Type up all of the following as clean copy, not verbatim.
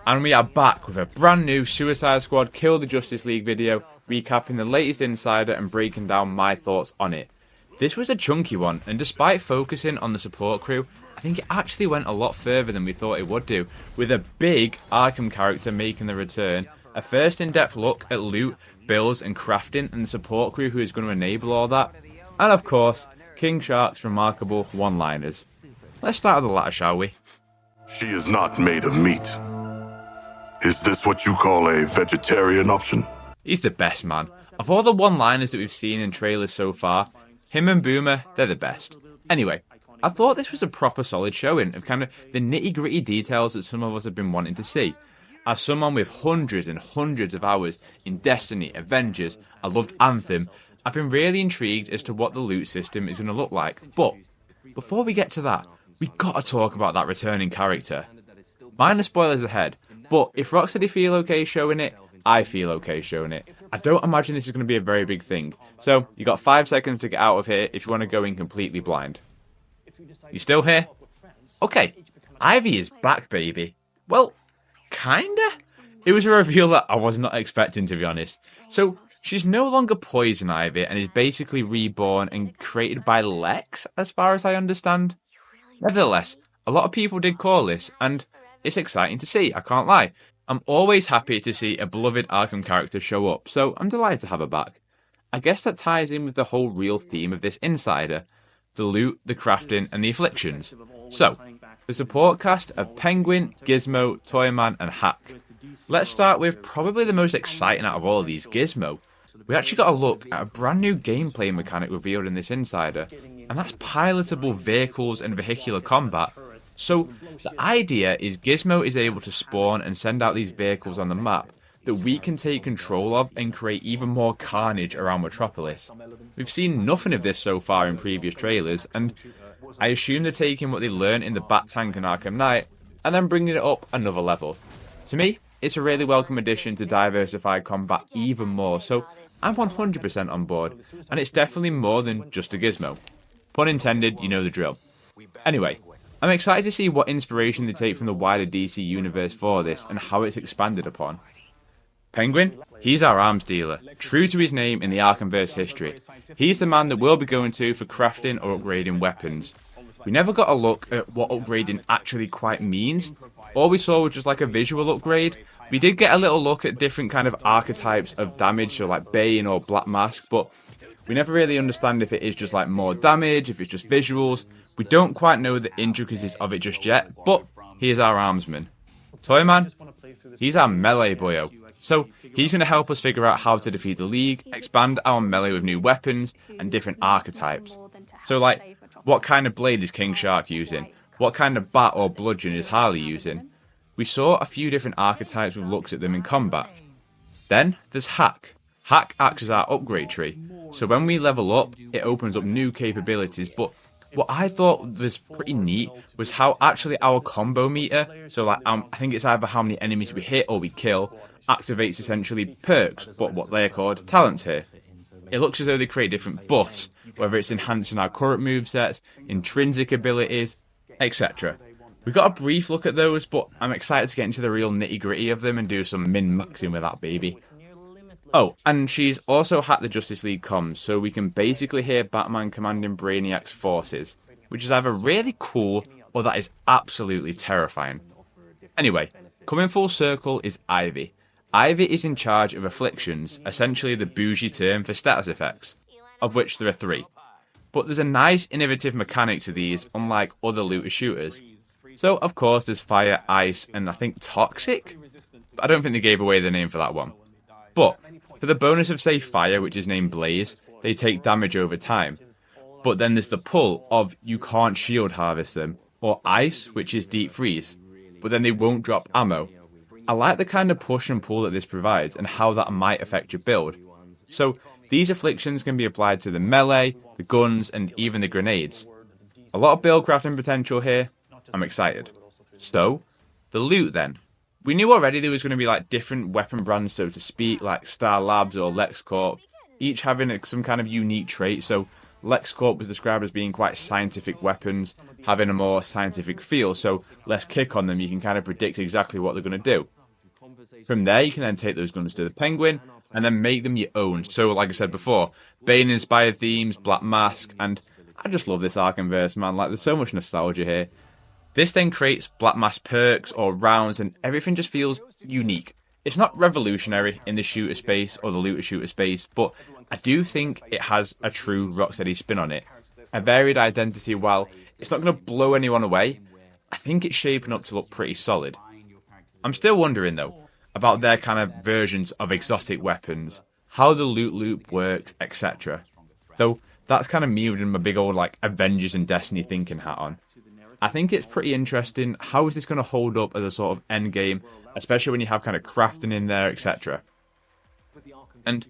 And we are back with a brand new Suicide Squad Kill the Justice League video, recapping the latest Insider and breaking down my thoughts on it. This was a chunky one, and despite focusing on the support crew, I think it actually went a lot further than we thought it would do, with a big Arkham character making the return, a first in-depth look at loot, builds and crafting, and the support crew who is going to enable all that, and of course, King Shark's remarkable one-liners. Let's start with the latter, shall we? She is not made of meat. Is this what you call a vegetarian option? He's the best, man. Of all the one-liners that we've seen in trailers so far, him and Boomer, they're the best. Anyway, I thought this was a proper solid showing of kind of the nitty-gritty details that some of us have been wanting to see. As someone with hundreds and hundreds of hours in Destiny, Avengers, I loved Anthem, I've been really intrigued as to what the loot system is going to look like. But before we get to that, we gotta talk about that returning character. Minor spoilers ahead, but if Rocksteady feel okay showing it, I feel okay showing it. I don't imagine this is going to be a very big thing. So, you got 5 seconds to get out of here if you want to go in completely blind. You still here? Okay, Ivy is back, baby. Well, kinda? It was a reveal that I was not expecting, to be honest. So, she's no longer Poison Ivy and is basically reborn and created by Lex, as far as I understand. Nevertheless, a lot of people did call this, and it's exciting to see, I can't lie. I'm always happy to see a beloved Arkham character show up, so I'm delighted to have her back. I guess that ties in with the whole real theme of this Insider. The loot, the crafting, and the afflictions. So, the support cast of Penguin, Gizmo, Toyman, and Hack. Let's start with probably the most exciting out of all of these, Gizmo. We actually got a look at a brand new gameplay mechanic revealed in this Insider, and that's pilotable vehicles and vehicular combat. So, the idea is Gizmo is able to spawn and send out these vehicles on the map that we can take control of and create even more carnage around Metropolis. We've seen nothing of this so far in previous trailers, and I assume they're taking what they learned in the Bat Tank and Arkham Knight, and then bringing it up another level. To me, it's a really welcome addition to diversify combat even more, so I'm 100% on board, and it's definitely more than just a Gizmo. Pun intended, you know the drill. Anyway, I'm excited to see what inspiration they take from the wider DC universe for this and how it's expanded upon. Penguin, he's our arms dealer, true to his name in the Arkhamverse history. He's the man that we'll be going to for crafting or upgrading weapons. We never got a look at what upgrading actually quite means. All we saw was just like a visual upgrade. We did get a little look at different kind of archetypes of damage, so like Bane or Black Mask, but we never really understand if it is just like more damage, if it's just visuals. We don't quite know the intricacies of it just yet, but he is our armsman. Toyman, he's our melee boyo. So he's going to help us figure out how to defeat the League, expand our melee with new weapons and different archetypes. So like, what kind of blade is King Shark using? What kind of bat or bludgeon is Harley using? We saw a few different archetypes with looks at them in combat. Then there's Hack. Hack acts as our upgrade tree. So when we level up, it opens up new capabilities, but what I thought was pretty neat was how actually our combo meter, so like I think it's either how many enemies we hit or we kill, activates essentially perks, but what they're called talents here. It looks as though they create different buffs, whether it's enhancing our current movesets, intrinsic abilities, etc. We got a brief look at those, but I'm excited to get into the real nitty gritty of them and do some min-maxing with that baby. Oh, and she's also hacked the Justice League comms, so we can basically hear Batman commanding Brainiac's forces, which is either really cool or that is absolutely terrifying. Anyway, coming full circle is Ivy. Ivy is in charge of afflictions, essentially the bougie term for status effects, of which there are 3. But there's a nice innovative mechanic to these, unlike other looter shooters. So, of course, there's fire, ice, and I think toxic? But I don't think they gave away the name for that one. But, for the bonus of, say, fire, which is named Blaze, they take damage over time. But then there's the pull of you can't shield harvest them, or ice, which is deep freeze, but then they won't drop ammo. I like the kind of push and pull that this provides and how that might affect your build. So, these afflictions can be applied to the melee, the guns, and even the grenades. A lot of build crafting potential here. I'm excited. So, the loot then. We knew already there was going to be like different weapon brands, so to speak, like Star Labs or LexCorp, each having some kind of unique trait. So, LexCorp was described as being quite scientific weapons, having a more scientific feel, so less kick on them, you can kind of predict exactly what they're going to do. From there, you can then take those guns to the Penguin, and then make them your own. So, like I said before, Bane-inspired themes, Black Mask, and I just love this Arkhamverse, man. Like, there's so much nostalgia here. This then creates Black Mask perks or rounds, and everything just feels unique. It's not revolutionary in the shooter space or the looter shooter space, but I do think it has a true Rocksteady spin on it. A varied identity, while it's not going to blow anyone away, I think it's shaping up to look pretty solid. I'm still wondering, though, about their kind of versions of exotic weapons, how the loot loop works, etc. Though, that's kind of me with my big old, like, Avengers and Destiny thinking hat on. I think it's pretty interesting. How is this going to hold up as a sort of end game, especially when you have kind of crafting in there, etc. And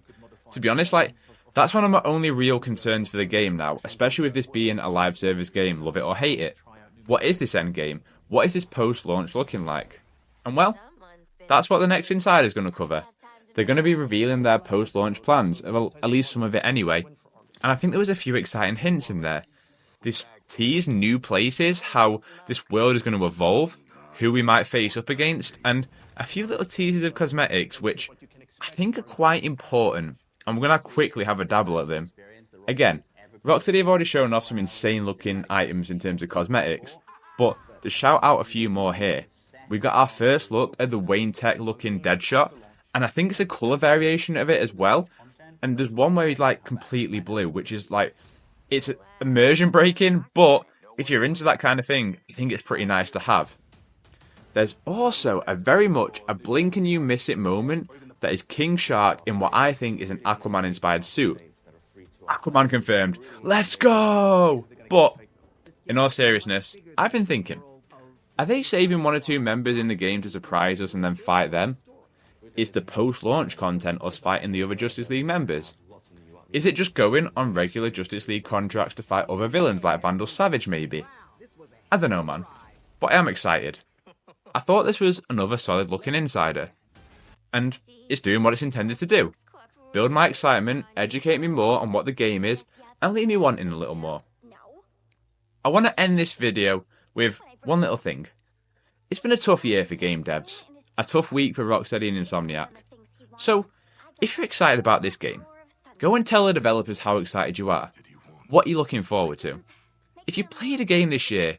to be honest, like, that's one of my only real concerns for the game now, especially with this being a live service game, love it or hate it. What is this end game? What is this post-launch looking like? And well, that's what the next Insider is going to cover. They're going to be revealing their post-launch plans, well, at least some of it anyway. And I think there was a few exciting hints in there. This tease new places, how this world is going to evolve, who we might face up against, and a few little teases of cosmetics, which I think are quite important. I'm going to quickly have a dabble at them. Again, Rocksteady have already shown off some insane looking items in terms of cosmetics, but to shout out a few more here, we got our first look at the Wayne Tech looking Deadshot, and I think it's a colour variation of it as well. And there's one where he's like completely blue, which is like, it's immersion breaking, but if you're into that kind of thing, I think it's pretty nice to have. There's also a very much a blink and you miss it moment that is King Shark in what I think is an Aquaman inspired suit. Aquaman confirmed, let's go! But, in all seriousness, I've been thinking, are they saving one or two members in the game to surprise us and then fight them? Is the post-launch content us fighting the other Justice League members? Is it just going on regular Justice League contracts to fight other villains like Vandal Savage maybe? I don't know, man, but I am excited. I thought this was another solid looking Insider, and it's doing what it's intended to do. Build my excitement, educate me more on what the game is, and leave me wanting a little more. I want to end this video with one little thing. It's been a tough year for game devs, a tough week for Rocksteady and Insomniac. So, if you're excited about this game, go and tell the developers how excited you are. What you're looking forward to. If you played a game this year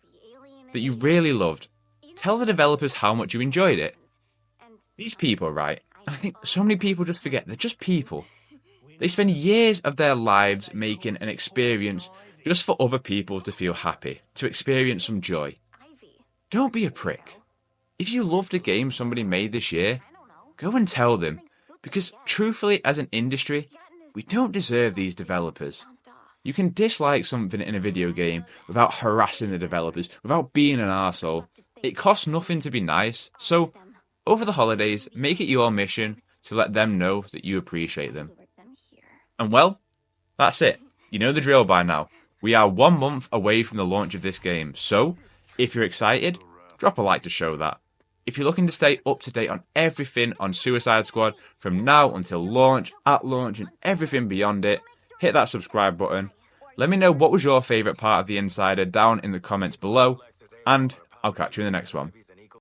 that you really loved, tell the developers how much you enjoyed it. These people, right? And I think so many people just forget they're just people. They spend years of their lives making an experience just for other people to feel happy, to experience some joy. Don't be a prick. If you loved a game somebody made this year, go and tell them. Because truthfully, as an industry, we don't deserve these developers. You can dislike something in a video game without harassing the developers, without being an arsehole. It costs nothing to be nice, so over the holidays, make it your mission to let them know that you appreciate them. And well, that's it. You know the drill by now. We are 1 month away from the launch of this game, so if you're excited, drop a like to show that. If you're looking to stay up to date on everything on Suicide Squad from now until launch, at launch, and everything beyond it, hit that subscribe button. Let me know what was your favourite part of the Insider down in the comments below, and I'll catch you in the next one.